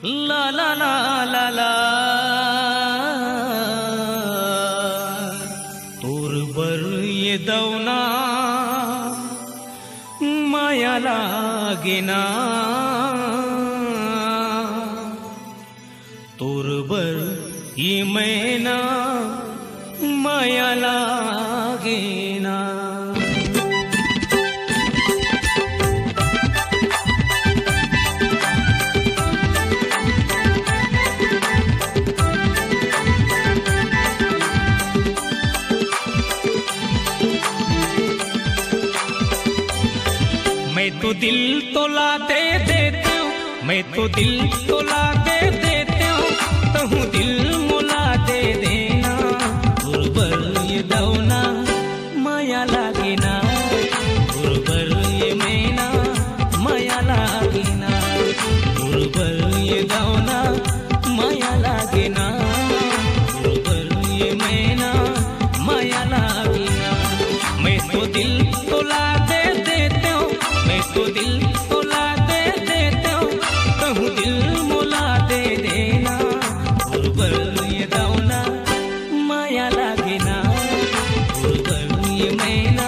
ला ला ला ला ला तोर बर ये दवना माया लागेना तोर बर ये मैना माया लागेना। मैं तो दिल तोला दे देती हूँ, मैं तो दिल तोला दे देती हूँ, तहु दिल मोला दे देना। गुरबर ये दवना माया लागेना, गुरबर ये मैना माया लागेना, गुरबर ये दवना माया लागेना, गुरबर ये मैना माया लागेना। मैं तो दिल तोला दे देती हूँ, मैं तो दिल तोला दे देती हूँ, कहूँ दिल मोला दे देना। गुरबर ये दवना माया लागेना, गुरबर ये मैना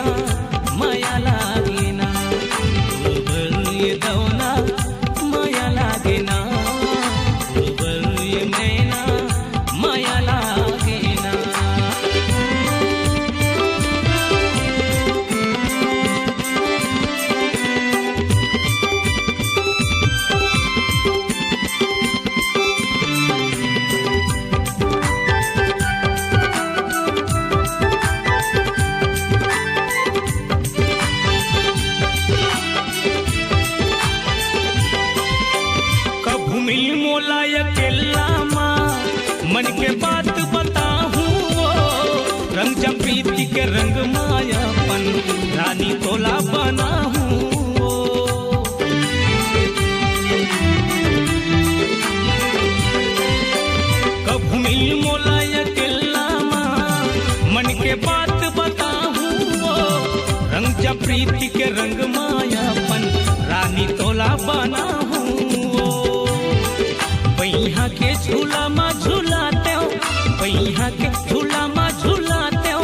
माया लागेना, गुरबर ये दवना माया लागेना, गुरबर ये मैना माया लागेना। मिल मोला अकेला माँ मन के बात बताहूँ वो रंग जब प्रीति के रंग मायापन रानी तोला बना हूँ वो। कब मिल मोला अकेला माँ मन के बात बताहूँ वो रंग जब प्रीति के रंग मायापन रानी तोला बना हूँ वो। यहाँ के झूला माँ झूलाते हो, यहाँ के झूला माँ झूलाते हो,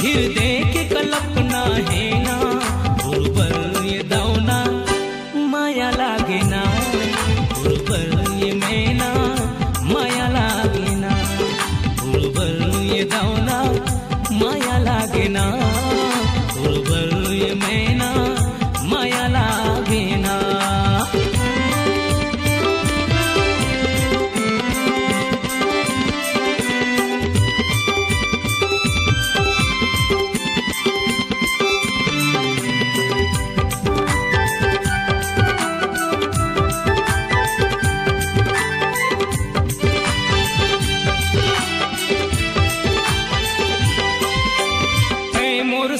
हृदय के कल्पना है ना। गुरबर ये दवना माया लागेना, गुरबर ये मैना माया लागेना, गुरबर ये दवना माया लागेना, गुरबर ये मैना माया लागेना।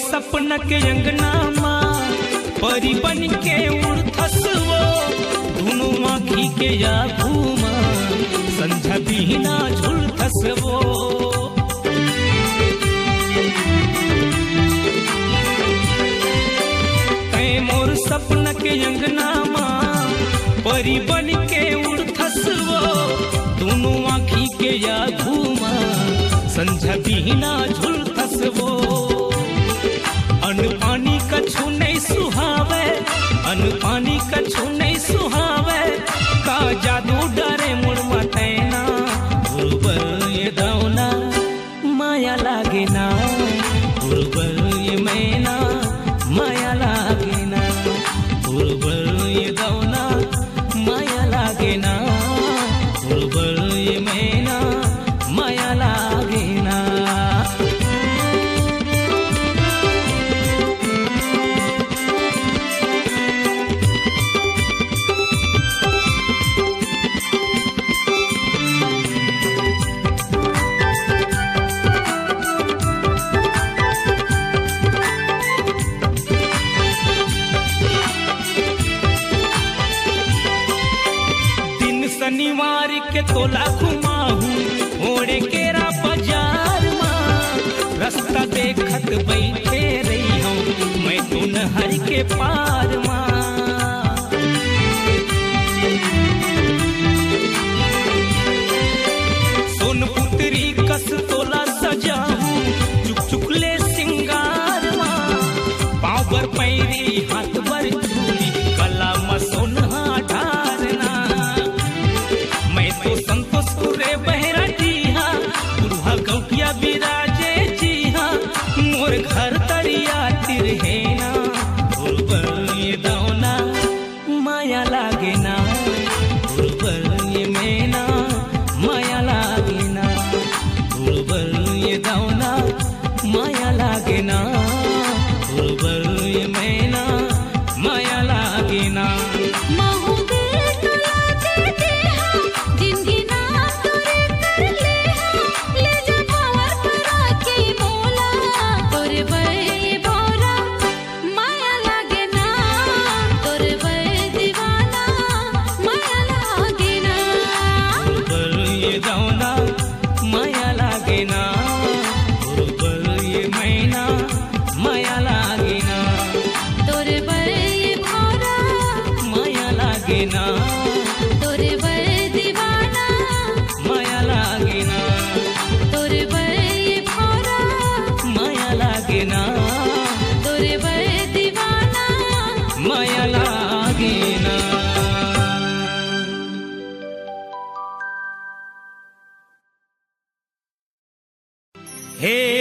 सपना के अंगना माँ परी बन के उड़थस वो दोनों आँखी के आगू माँ संझा बिना झुलथस वो। तै मोर सपना के अंगना माँ परी बन के उड़थस वो दोनों आँखी के आगू माँ संझा बिना झुलथस वो। अन्न पानी कछु नहीं सुहावे, अन्न पानी कछु नहीं सुहावे, का जादू डरे मुड़ मटैना। गुरबर ये दवना माया लागेना, गुरबर ये मैना माया लागेना, गुरबर ये दवना माया लागेना, गुरबर ये मैना माया लागेना। शनिवार के तोला घुमाहूँ ओढ़े केरा बाजार माँ रास्ता देखत बैठे रही हूँ मैं तो नहर के पार माँ। कस तोला सजाऊं चुक चुक ले सिंगार पाँव पर पैरी हाथ पर चूड़ी गला मसोना ढारना मैं तो संतोष रे बहरा जी हाँ बुढ़ा गौकिया विराजे जी हाँ मोर घर तरिया तिरहेना ये दौना माया लागे ना ये मेना माया लागे ना ये दौना माया लागे ना ये मेना माया लागे ना हे